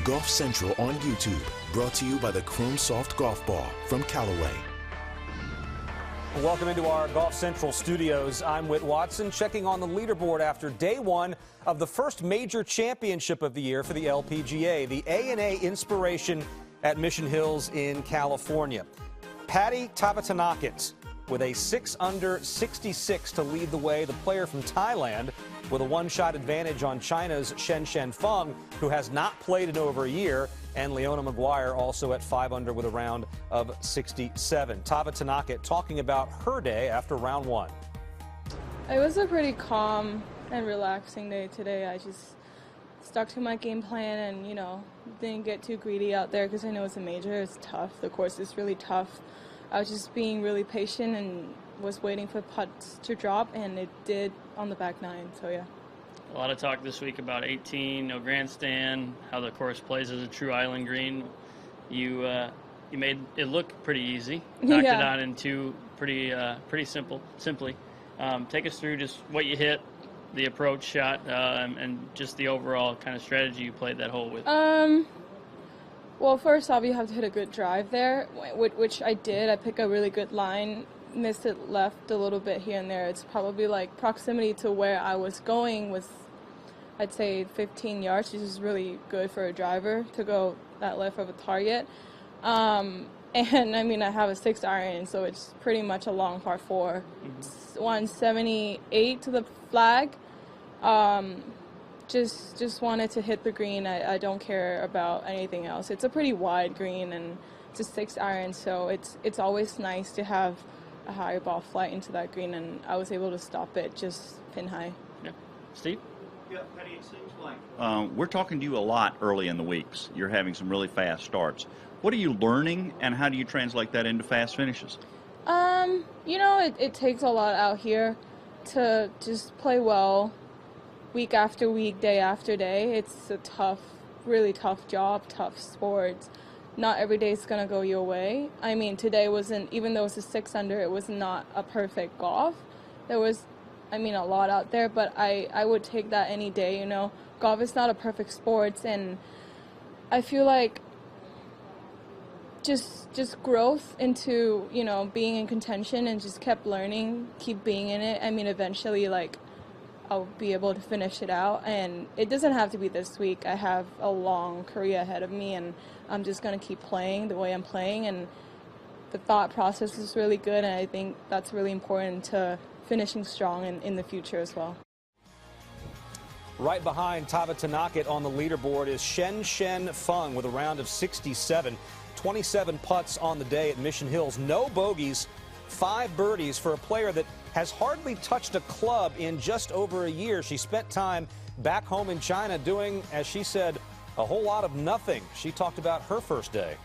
Golf Central on YouTube, brought to you by the Chrome Soft Golf Ball from Callaway. Welcome into our Golf Central studios. I'm Whit Watson, checking on the leaderboard after day one of the first major championship of the year for the LPGA, the ANA Inspiration at Mission Hills in California. Patty Tavatanakit with a 6-under 66 to lead the way. The player from Thailand with a one-shot advantage on China's Shanshan Feng, who has not played in over a year, and Leona Maguire also at 5-under with a round of 67. Tavatanakit talking about her day after round one. It was a pretty calm and relaxing day today. I just stuck to my game plan and, didn't get too greedy out there because I know it's a major. It's tough. The course is really tough. I was just being really patient and was waiting for putts to drop, and it did on the back nine, so yeah. A lot of talk this week about 18, no grandstand, how the course plays as a true island green. You made it look pretty easy. Knocked it out in two pretty simply. Take us through just what you hit, the approach shot, and just the overall kind of strategy you played that hole with. Well, first off, you have to hit a good drive there, which I did. I picked a really good line, missed it left a little bit here and there. It's probably like proximity to where I was going was, I'd say 15 yards, which is really good for a driver to go that left of a target. And I mean, I have a 6-iron, so it's pretty much a long par 4. It's 178 to the flag. Just wanted to hit the green. I don't care about anything else. It's a pretty wide green, and it's a 6-iron, so it's always nice to have a higher ball flight into that green, and I was able to stop it just pin high. Yeah. Steve? Yeah, Patty, it seems like we're talking to you a lot early in the weeks. You're having some really fast starts. What are you learning, and how do you translate that into fast finishes? It takes a lot out here to just play well week after week, day after day. It's a tough, really tough job, tough sport. Not every day is going to go your way. I mean, today wasn't, even though it's a 6-under, it was not a perfect golf. There was, a lot out there, but I would take that any day, Golf is not a perfect sport, and I feel like just growth into, being in contention and just kept learning, keep being in it. Eventually, I'll be able to finish it out, and it doesn't have to be this week. I have a long career ahead of me, and I'm just going to keep playing the way I'm playing, and the thought process is really good, and I think that's really important to finishing strong in the future as well. Right behind Tavatanakit on the leaderboard is Shanshan Feng with a round of 67. 27 putts on the day at Mission Hills. No bogeys, 5 birdies for a player that has hardly touched a club in just over a year. She spent time back home in China doing, as she said, a whole lot of nothing. She talked about her first day.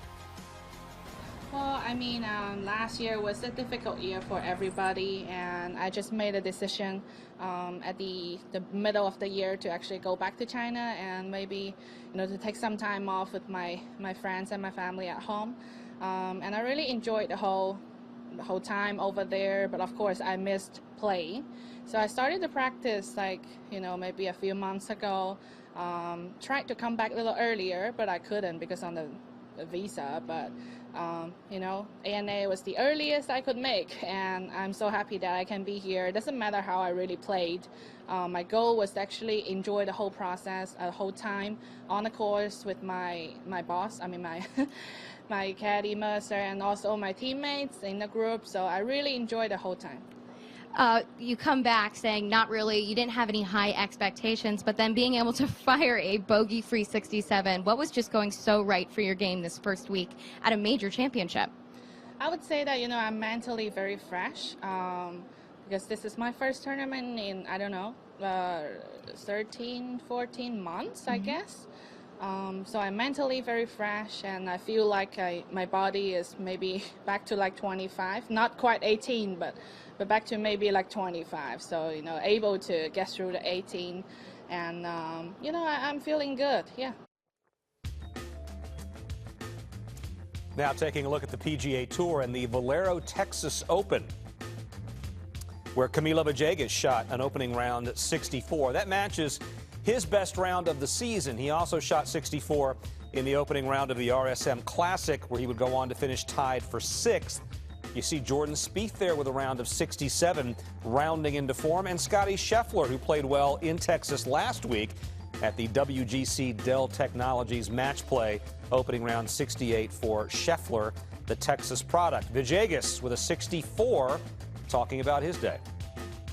Well, last year was a difficult year for everybody, and I just made a decision at the middle of the year to actually go back to China and maybe, to take some time off with my friends and my family at home. And I really enjoyed the whole time over there, but of course I missed playing. So I started to practice maybe a few months ago. Tried to come back a little earlier, but I couldn't because on the visa, but ANA was the earliest I could make, and I'm so happy that I can be here. It doesn't matter how I really played. My goal was to actually enjoy the whole process, the whole time on the course with my boss, my caddy Mercer, and also my teammates in the group, so I really enjoyed the whole time. You come back saying not really, you didn't have any high expectations, but then being able to fire a bogey-free 67, what was just going so right for your game this first week at a major championship? I would say that, I'm mentally very fresh because this is my first tournament in, 13, 14 months, I guess. So I'm mentally very fresh, and I feel like my body is maybe back to 25, not quite 18, but back to maybe 25. So, able to get through the 18, and, I'm feeling good, yeah. Now taking a look at the PGA Tour and the Valero Texas Open, where Villegas shot an opening round 64. That match is his best round of the season. He also shot 64 in the opening round of the RSM Classic, where he would go on to finish tied for 6th. You see Jordan Spieth there with a round of 67, rounding into form, and Scotty Scheffler, who played well in Texas last week at the WGC Dell Technologies match play, opening round 68 for Scheffler, the Texas product. Villegas with a 64, talking about his day.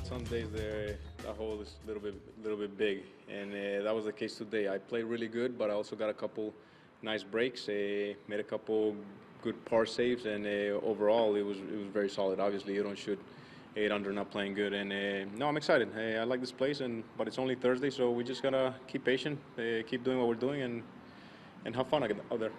Some days the hole is a little bit big, and that was the case today. I played really good, but I also got a couple nice breaks, made a couple good par saves, and overall it was very solid. Obviously, you don't shoot 8 under not playing good, and no, I'm excited. I like this place, but it's only Thursday, so we just gotta keep patient, keep doing what we're doing, and have fun out there.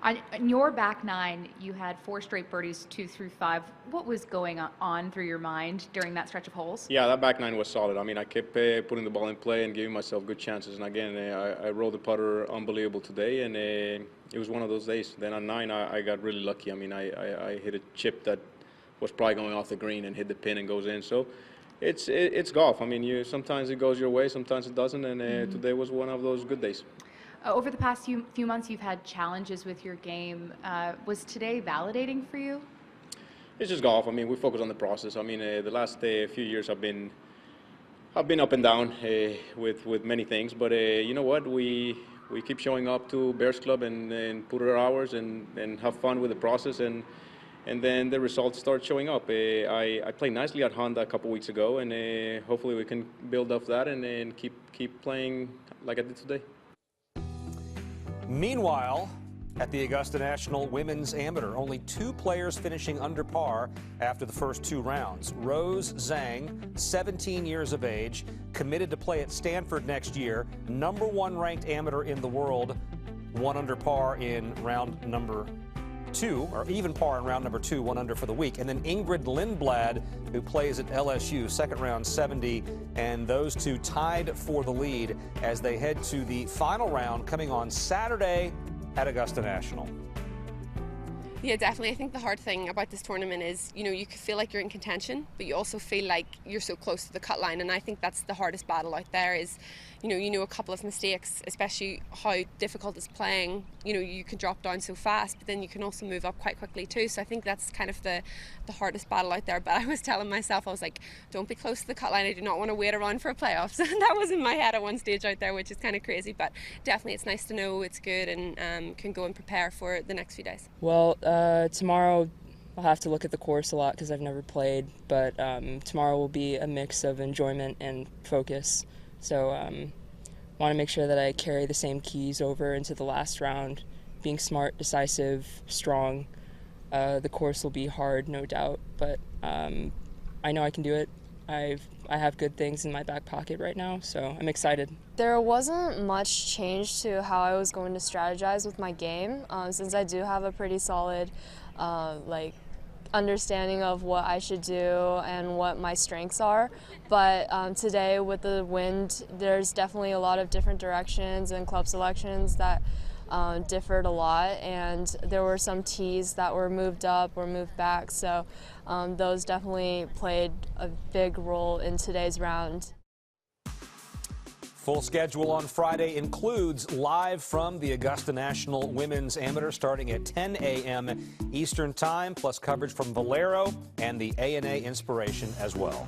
On your back 9, you had 4 straight birdies, 2 through 5. What was going on through your mind during that stretch of holes? Yeah, that back 9 was solid. I mean, I kept putting the ball in play and giving myself good chances. And again, I rolled the putter unbelievable today, and it was one of those days. Then on 9, I got really lucky. I mean, I hit a chip that was probably going off the green and hit the pin and goes in. So it's golf. I mean, sometimes it goes your way, sometimes it doesn't, and today was one of those good days. Over the past few months, you've had challenges with your game. Was today validating for you? It's just golf. I mean, we focus on the process. I mean, the last few years I've been up and down with many things, but you know what? We keep showing up to Bears Club and put our hours and have fun with the process, and then the results start showing up. I played nicely at Honda a couple weeks ago, and hopefully we can build off that and keep playing like I did today. Meanwhile, at the Augusta National Women's Amateur, only 2 players finishing under par after the first 2 rounds. Rose Zhang, 17 years of age, committed to play at Stanford next year, #1 ranked amateur in the world, 1 under par in round number 2, or even par in round number 2, 1 under for the week. And then Ingrid Lindblad, who plays at LSU, second round 70, and those 2 tied for the lead as they head to the final round coming on Saturday at Augusta National. Yeah, definitely. I think the hard thing about this tournament is, you can feel like you're in contention, but you also feel like you're so close to the cut line. And I think that's the hardest battle out there is, a couple of mistakes, especially how difficult it's playing. You can drop down so fast, but then you can also move up quite quickly too. So I think that's kind of the hardest battle out there. But I was telling myself, I was like, don't be close to the cut line. I do not want to wait around for a playoffs. That was in my head at one stage out there, which is kind of crazy. But definitely it's nice to know it's good and can go and prepare for the next few days. Well, tomorrow I'll have to look at the course a lot because I've never played, but tomorrow will be a mix of enjoyment and focus. So want to make sure that I carry the same keys over into the last round, being smart, decisive, strong. The course will be hard, no doubt, but I know I can do it. I have good things in my back pocket right now, so I'm excited. There wasn't much change to how I was going to strategize with my game, since I do have a pretty solid understanding of what I should do and what my strengths are. But today with the wind, there's definitely a lot of different directions and club selections that differed a lot, and there were some tees that were moved up or moved back, so those definitely played a big role in today's round. Full schedule on Friday includes live from the Augusta National Women's Amateur starting at 10 a.m. Eastern Time, plus coverage from Valero and the ANA Inspiration as well.